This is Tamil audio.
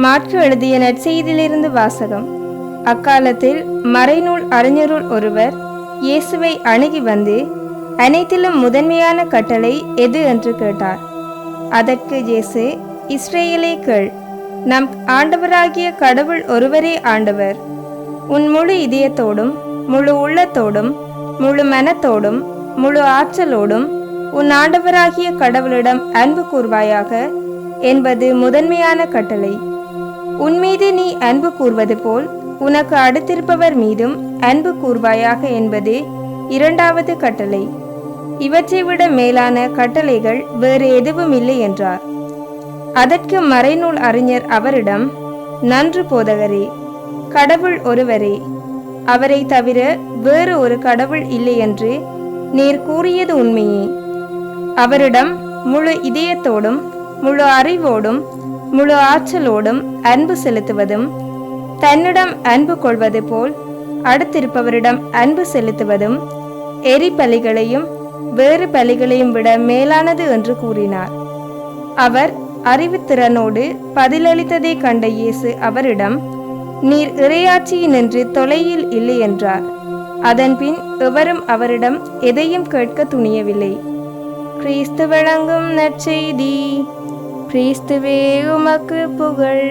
மாற்கு எழுதிய நற்செய்தியிலிருந்து வாசகம். அக்காலத்தில் மறைநூல் அறிஞருள் ஒருவர் இயேசுவை அணுகி வந்து, அனைத்திலும் முதன்மையான கட்டளை எது என்று கேட்டார். அதற்கு இயேசு, இஸ்ரேலே கேள், நம் ஆண்டவராகிய கடவுள் ஒருவரே ஆண்டவர். உன் முழு இதயத்தோடும் முழு உள்ளத்தோடும் முழு மனத்தோடும் முழு ஆற்றலோடும் உன் ஆண்டவராகிய கடவுளிடம் அன்பு கூர்வாயாக என்பது முதன்மையான கட்டளை. உன்மீது நீ அன்பு கூர்வது போல் உனக்கு அடுத்திருப்பவர் மீதும் அன்பு கூர்வாயாக என்பது இரண்டாவது கட்டளை. இவற்றை விட மேலான கட்டளைகள் வேறு எதுவும் இல்லை என்றார். அதற்கு மறைநூல் அறிஞர் அவரிடம், நன்று போதகரே, கடவுள் ஒருவரே, அவரை தவிர வேறு ஒரு கடவுள் இல்லை என்று நீர் கூறியது உண்மையே. அவரிடம் முழு இதயத்தோடும் முழு அறிவோடும் முழு ஆற்றலோடும் அன்பு செலுத்துவதும், தன்னிடம் அன்பு கொள்வது போல் அடுத்திருப்பவரிடம் அன்பு செலுத்துவதும் எரி பலிகளையும் வேறு பலிகளையும் விட மேலானது என்று கூறினார். அவர் அறிவுத்திறனோடு பதிலளித்ததை கண்ட இயேசு அவரிடம், நீர் இறையாட்சியினின்று தொலையில் இல்லை என்றார். அதன்பின் எவரும் அவரிடம் எதையும் கேட்க துணியவில்லை. கிறிஸ்து வழங்கும் நற்செய்தி. கிறிஸ்துவே உமக்கு புகழ்.